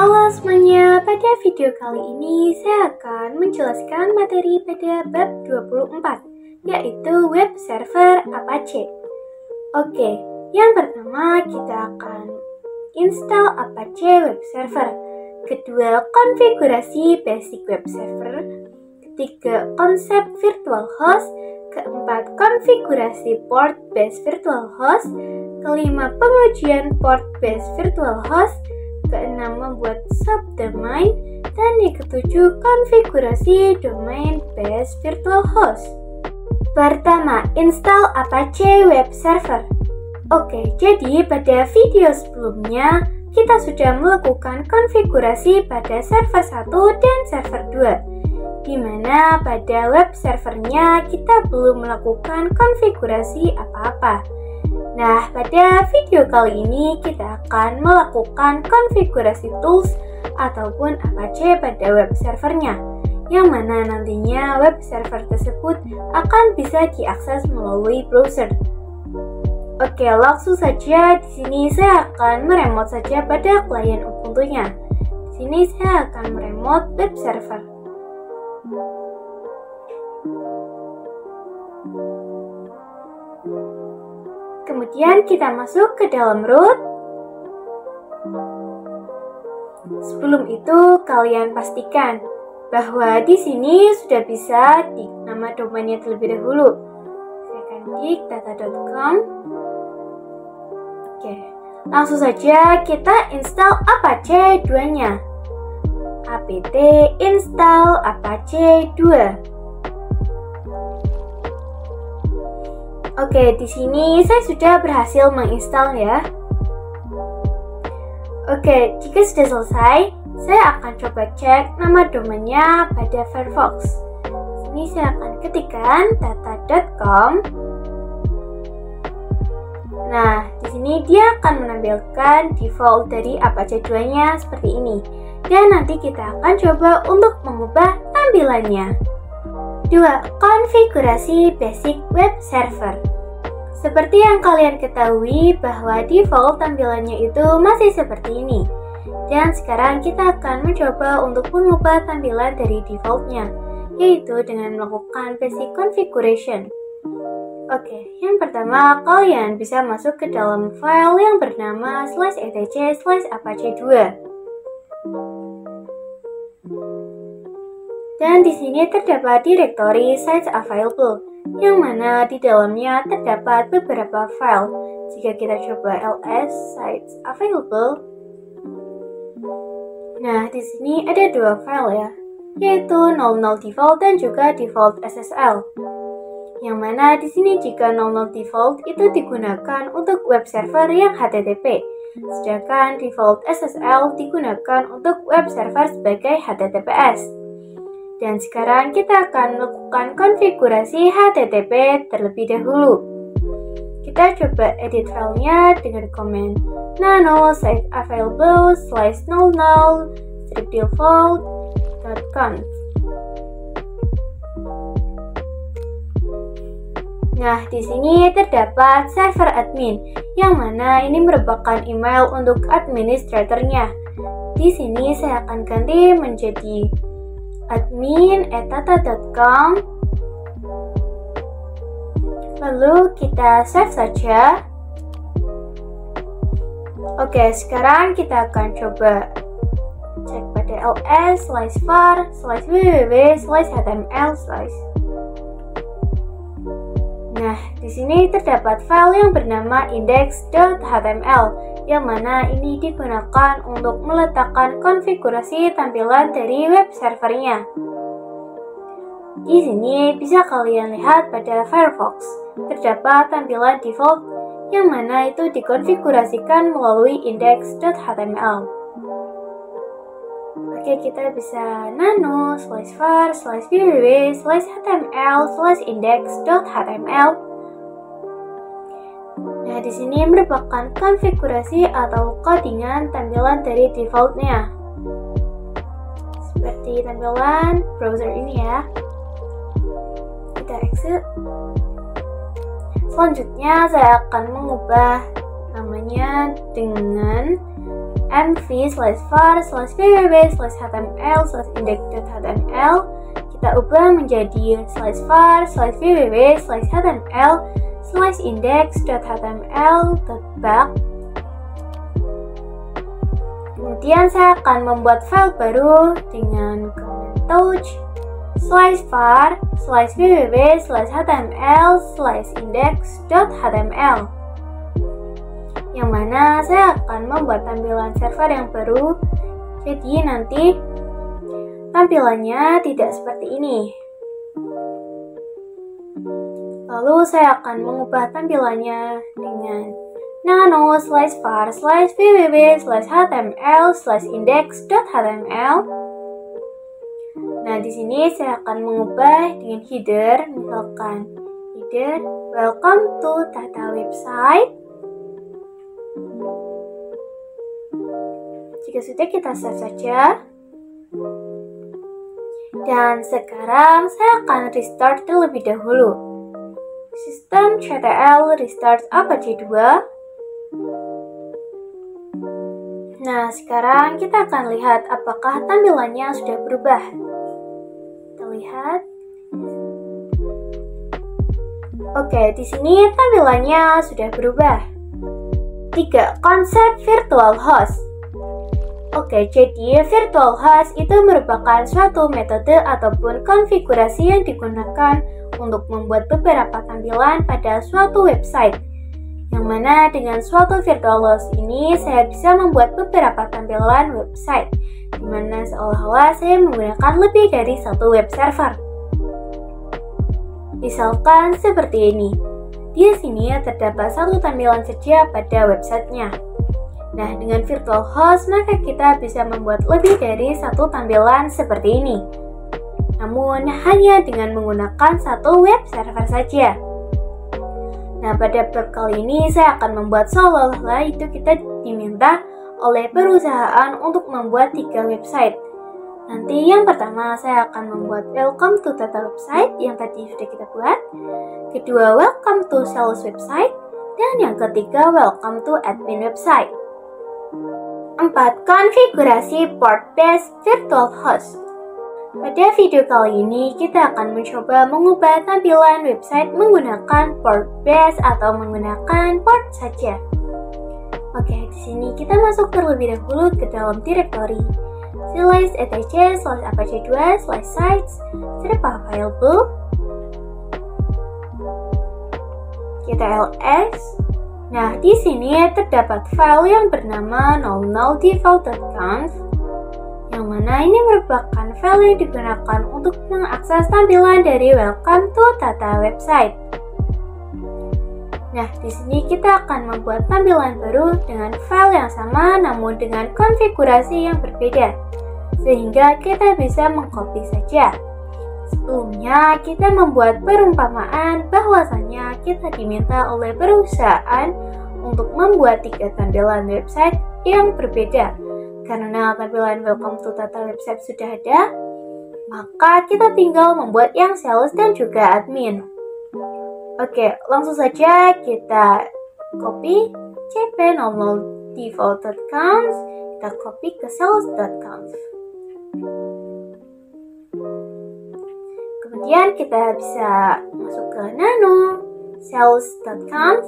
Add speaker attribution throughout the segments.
Speaker 1: Halo semuanya, pada video kali ini saya akan menjelaskan materi pada bab 24, yaitu web server Apache. Oke, yang pertama kita akan install Apache web server. Kedua, konfigurasi basic web server. Ketiga, konsep virtual host. Keempat, konfigurasi port based virtual host. Kelima, pengujian port based virtual host. Keenam, membuat subdomain. Dan yang ketujuh, konfigurasi domain based virtual host. Pertama, install Apache web server. Oke, jadi pada video sebelumnya kita sudah melakukan konfigurasi pada server 1 dan server 2, di mana pada web servernya kita belum melakukan konfigurasi apa-apa. Nah, pada video kali ini kita akan melakukan konfigurasi tools ataupun Apache pada web servernya, yang mana nantinya web server tersebut akan bisa diakses melalui browser. Oke, langsung saja di sini saya akan meremote saja pada klien Ubuntu-nya. Di sini saya akan meremote web server. Kemudian kita masuk ke dalam root. Sebelum itu kalian pastikan bahwa di sini sudah bisa di nama domainnya terlebih dahulu. Saya akan klik data.com. Oke, langsung saja kita install Apache 2-nya. apt install Apache 2. Oke, di sini saya sudah berhasil menginstal ya. Oke, jika sudah selesai, saya akan coba cek nama domainnya pada Firefox. Sini saya akan ketikkan data.com. Nah, di sini dia akan menampilkan default dari Apache 2-nya seperti ini. Dan nanti kita akan coba untuk mengubah tampilannya. 2. Konfigurasi basic web server. Seperti yang kalian ketahui bahwa default tampilannya itu masih seperti ini. Dan sekarang kita akan mencoba untuk mengubah tampilan dari defaultnya, yaitu dengan melakukan basic configuration. Oke, yang pertama kalian bisa masuk ke dalam file yang bernama /etc/apache2. Dan di sini terdapat direktori sites available, yang mana di dalamnya terdapat beberapa file. Jika kita coba ls sites available, nah di sini ada dua file ya, yaitu 00 default dan juga default SSL. Yang mana di sini jika 00 default itu digunakan untuk web server yang HTTP, sedangkan default SSL digunakan untuk web server sebagai HTTPS. Dan sekarang kita akan melakukan konfigurasi HTTP terlebih dahulu. Kita coba edit filenya dengan komen nano site available /00 default.conf. Nah, di sini terdapat server admin, yang mana ini merupakan email untuk administratornya. Di sini saya akan ganti menjadi admin@tata.com. Lalu kita save saja. Oke, sekarang kita akan coba cek pada ls/var/www/html/. Nah, di sini terdapat file yang bernama index.html, yang mana ini digunakan untuk meletakkan konfigurasi tampilan dari web servernya. Di sini bisa kalian lihat pada Firefox, terdapat tampilan default, yang mana itu dikonfigurasikan melalui index.html. Oke, kita bisa nano/var/www/html/index.html. Nah, di sini merupakan konfigurasi atau codingan tampilan dari defaultnya. Seperti tampilan browser ini ya. Kita exit. Selanjutnya saya akan mengubah namanya dengan mv/var/www/html/index.html kita ubah menjadi /var/www/html/index.html.bug. Kemudian saya akan membuat file baru dengan command touch /var/www/html/index.html, yang mana saya akan membuat tampilan server yang baru. Jadi nanti tampilannya tidak seperti ini. Lalu saya akan mengubah tampilannya dengan nano/var/www/html/index.html. Nah, di sini saya akan mengubah dengan header, misalkan header welcome to Tata website. Jika sudah, kita save saja. Dan sekarang saya akan restart terlebih dahulu. Systemctl restart Apache 2. Nah, sekarang kita akan lihat apakah tampilannya sudah berubah. Kita lihat. Oke, di sini tampilannya sudah berubah. 3. Konsep virtual host. Oke, jadi virtual host itu merupakan suatu metode ataupun konfigurasi yang digunakan untuk membuat beberapa tampilan pada suatu website. Yang mana dengan suatu virtual host ini saya bisa membuat beberapa tampilan website, di mana seolah-olah saya menggunakan lebih dari satu web server. Misalkan seperti ini. Di sini terdapat satu tampilan saja pada websitenya. Nah, dengan virtual host maka kita bisa membuat lebih dari satu tampilan seperti ini. Namun hanya dengan menggunakan satu web server saja. Nah, pada bab kali ini saya akan membuat seolah-olah itu kita diminta oleh perusahaan untuk membuat 3 website. Nanti yang pertama saya akan membuat welcome to Tata website yang tadi sudah kita buat. Kedua, welcome to sales website. Dan yang ketiga, welcome to admin website. 4. Konfigurasi port-based virtual host. Pada video kali ini kita akan mencoba mengubah tampilan website menggunakan port-based atau menggunakan port saja. Oke, di sini kita masuk terlebih dahulu ke dalam directory /etc/apache2/sites/available. Kita ls. Nah, di sini terdapat file yang bernama 00default.conf, yang mana ini merupakan file yang digunakan untuk mengakses tampilan dari welcome to Tata website. Nah, di sini kita akan membuat tampilan baru dengan file yang sama namun dengan konfigurasi yang berbeda, sehingga kita bisa mengcopy saja. Sebelumnya, kita membuat perumpamaan bahwasannya kita diminta oleh perusahaan untuk membuat 3 tampilan website yang berbeda. Karena tampilan welcome to Tata website sudah ada, maka kita tinggal membuat yang sales dan juga admin. Oke, langsung saja kita copy cp00default.conf, kita copy ke sales.conf. Kemudian kita bisa masuk ke nano sales.conf.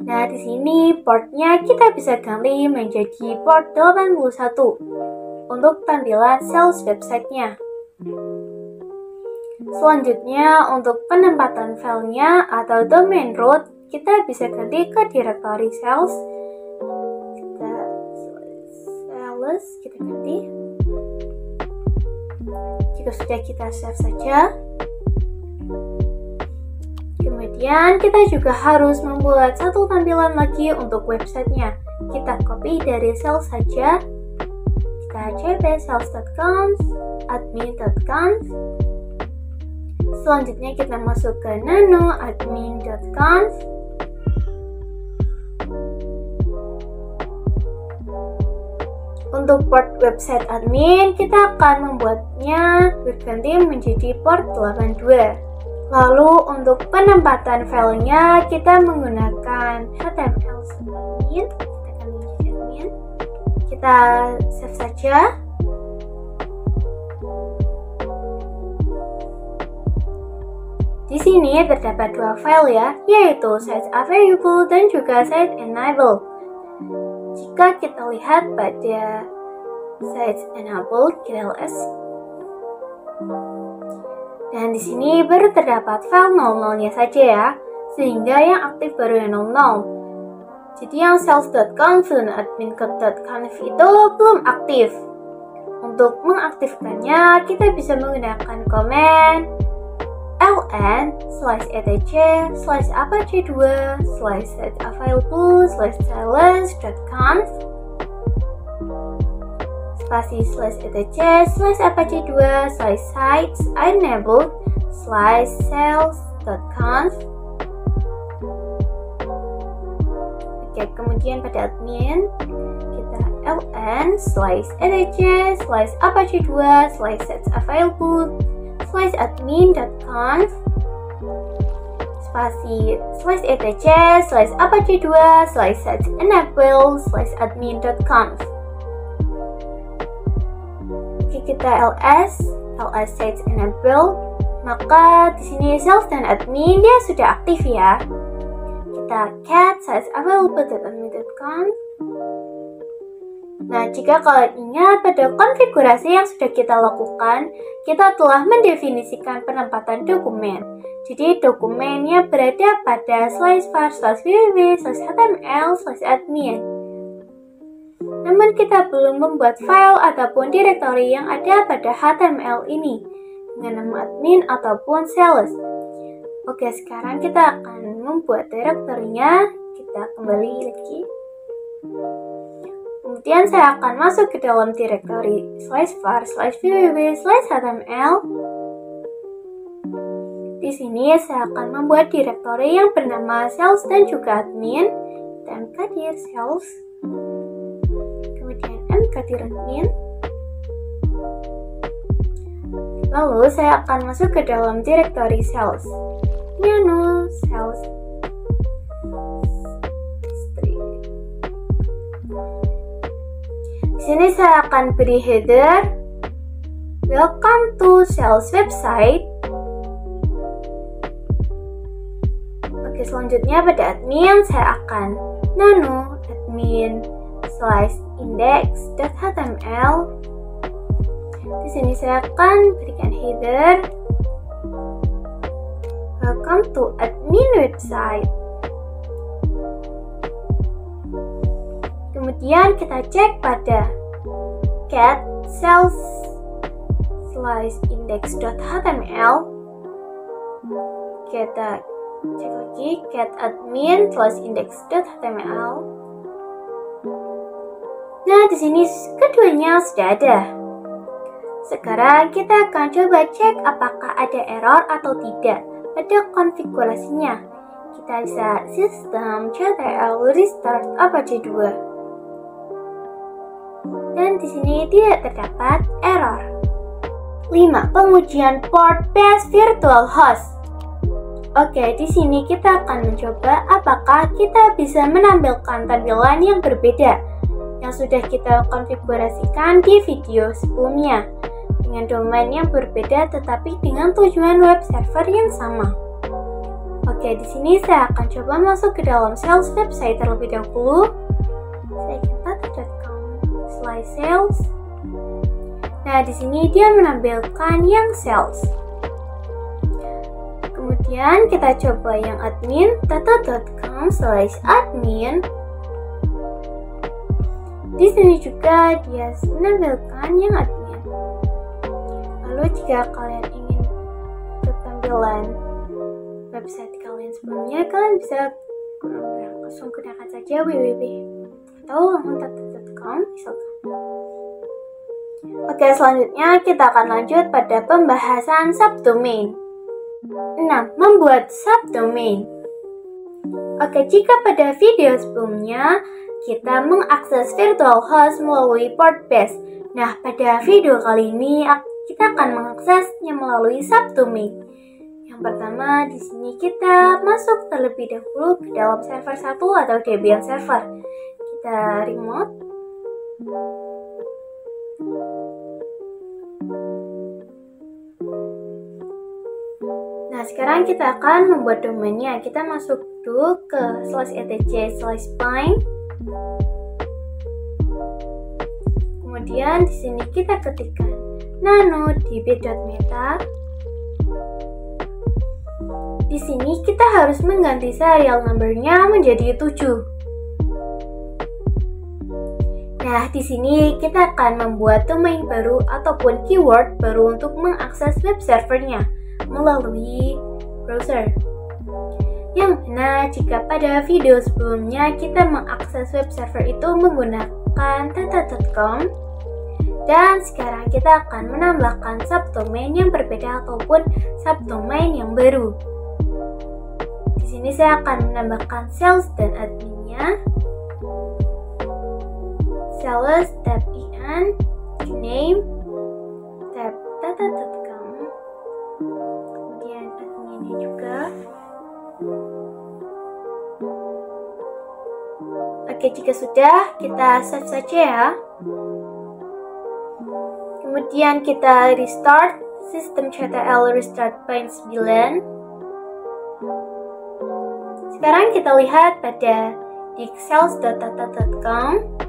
Speaker 1: Nah, di sini portnya kita bisa ganti menjadi port 81 untuk tampilan sales websitenya. Selanjutnya, untuk penempatan filenya atau domain root, kita bisa ganti ke directory sales. Kita ganti. Jika sudah, kita save saja. Kemudian kita juga harus membuat satu tampilan lagi untuk websitenya. Kita copy dari sales saja. Kita cp sales.conf, admin.conf. Selanjutnya kita masuk ke nano admin.conf. Untuk port website admin, kita akan membuatnya berganti menjadi port 82. Lalu untuk penempatan filenya, kita menggunakan HTML admin. admin. Kita akan menjadi admin. Kita save saja. Di sini terdapat dua file ya, yaitu sites available dan juga site enable. Jika kita lihat pada sites enable, kita ls. Dan di sini baru terdapat file 00-nya saja ya, sehingga yang aktif baru yang 00. Jadi yang sales.conf dan admin.conf itu belum aktif. Untuk mengaktifkannya, kita bisa menggunakan komen ln/apache2/site available/silence.conf /apache2/sites-enabled/sales.conf. Oke, kemudian pada admin kita ln/apache2/sites-available/admin.conf /apache2/sites-enable/admin.conf. Oke, kita ls sites enable, maka di sini sales dan admin dia sudah aktif ya. Kita cat sites-available.admin.conf. Nah, jika kalian ingat pada konfigurasi yang sudah kita lakukan, kita telah mendefinisikan penempatan dokumen. Jadi dokumennya berada pada /var/www/html/admin. Namun kita belum membuat file ataupun direktori yang ada pada HTML ini dengan nama admin ataupun sales. Oke, sekarang kita akan membuat direktorinya. Kita kembali lagi. Kemudian saya akan masuk ke dalam direktori /var/www/html. Di sini saya akan membuat direktori yang bernama sales dan juga admin. Kita mkdir sales, kemudian mkdir admin. Lalu saya akan masuk ke dalam direktori sales. Menu sales. Di sini saya akan beri header welcome to sales website. Oke, selanjutnya pada admin saya akan nano admin/index.html. Di sini saya akan berikan header welcome to admin website. Kemudian kita cek pada cat sales/index.html. Kita cek lagi cat admin/index.html. Nah, di sini keduanya sudah ada. Sekarang kita akan coba cek apakah ada error atau tidak pada konfigurasinya. Kita bisa system.ctl restart apache 2. Dan di sini tidak terdapat error. 5. Pengujian port based virtual host. Oke, di sini kita akan mencoba apakah kita bisa menampilkan tampilan yang berbeda yang sudah kita konfigurasikan di video sebelumnya dengan domain yang berbeda tetapi dengan tujuan web server yang sama. Oke, di sini saya akan coba masuk ke dalam sales website terlebih dahulu. Saya tata.com/sales. Nah, di sini dia menampilkan yang sales. Kemudian kita coba yang admin, tata.com/admin. Di sini juga dia menampilkan yang admin. Lalu jika kalian ingin ketampilan website kalian sebelumnya, kalian bisa langsung gunakan saja www atau langsung tata.com misalkan. Oke, selanjutnya kita akan lanjut pada pembahasan subdomain. 6. Membuat subdomain. Oke, jika pada video sebelumnya kita mengakses virtual host melalui port base. Nah, pada video kali ini kita akan mengaksesnya melalui subdomain. Yang pertama, di sini kita masuk terlebih dahulu ke dalam server 1 atau Debian server. kita remote. Nah, sekarang kita akan membuat domainnya. Kita masuk dulu ke /etc/spine. Kemudian di sini kita ketikkan nano-db.meta. Di sini kita harus mengganti serial number-nya menjadi 7. Nah, di sini kita akan membuat domain baru ataupun keyword baru untuk mengakses web servernya melalui browser. Yang mana jika pada video sebelumnya kita mengakses web server itu menggunakan data.com, dan sekarang kita akan menambahkan subdomain yang berbeda ataupun subdomain yang baru. Di sini saya akan menambahkan sales dan adminnya. Sales tab in, name tab data.com, kemudian adminnya juga. Oke, jika sudah, kita save saja ya. Kemudian kita restart sistem CTL restart by 9. Sekarang kita lihat pada di sales.data.com.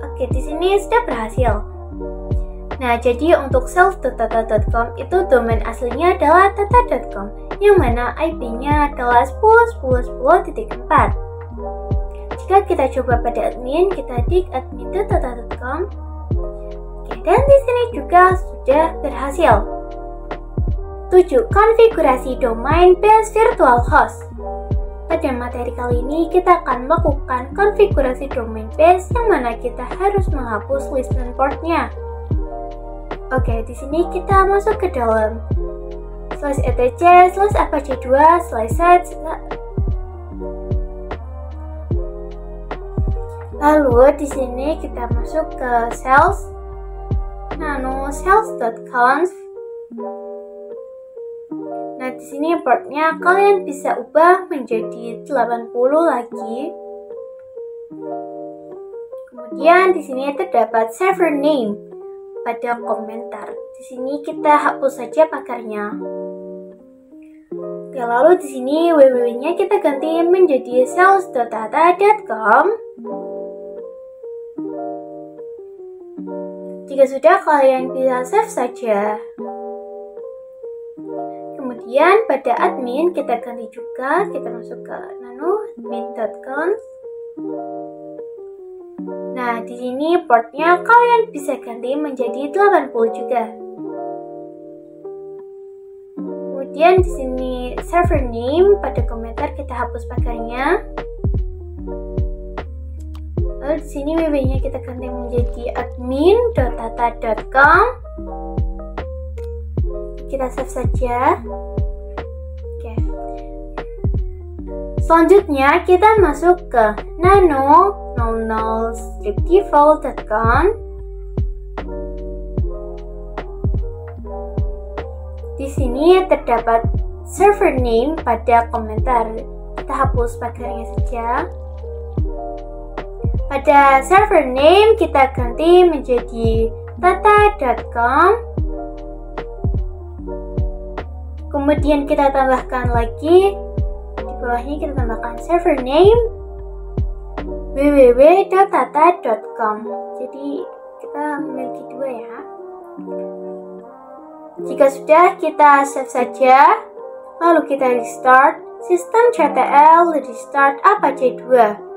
Speaker 1: Oke, di sini sudah berhasil. Nah, jadi untuk sales.data.com itu domain aslinya adalah data.com, yang mana IP-nya adalah 10.10.10.4. Jika kita coba pada admin, kita dik admin.data.com. Oke, dan di sini juga sudah berhasil. 7. Konfigurasi domain base virtual host. Pada materi kali ini kita akan melakukan konfigurasi domain base yang mana kita harus menghapus listen portnya. Oke, di sini kita masuk ke dalam /etc/apache2 /set. Lalu di sini kita masuk ke sales nano-sales.conf. Nah, di sini portnya kalian bisa ubah menjadi 80 lagi. Kemudian di sini terdapat server name pada komentar. Di sini kita hapus saja pakarnya. Oke, lalu di sini www-nya kita ganti menjadi sales.data.com. Jika sudah, kalian bisa save saja. Kemudian pada admin kita ganti juga, kita masuk ke nano-admin.com. Nah, di sini portnya kalian bisa ganti menjadi 80 juga. Kemudian di sini server name pada komentar kita hapus pakarnya. Lalu di sini www-nya kita ganti menjadi admin.data.com. Kita save saja. Oke. Selanjutnya kita masuk ke nano00stripdefault.com. Di sini terdapat server name pada komentar. Kita hapus pagarnya saja. Pada server name kita ganti menjadi data.com. Kemudian kita tambahkan lagi, di bawahnya kita tambahkan server name www.data.com. Jadi kita memiliki dua ya. Jika sudah, kita save saja. Lalu kita restart sistem CTL restart apache 2.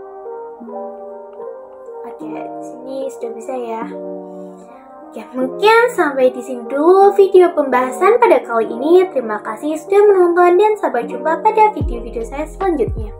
Speaker 1: Oke, di sini sudah bisa ya. Ya, mungkin sampai di sini dulu video pembahasan pada kali ini. Terima kasih sudah menonton dan sampai jumpa pada video-video saya selanjutnya.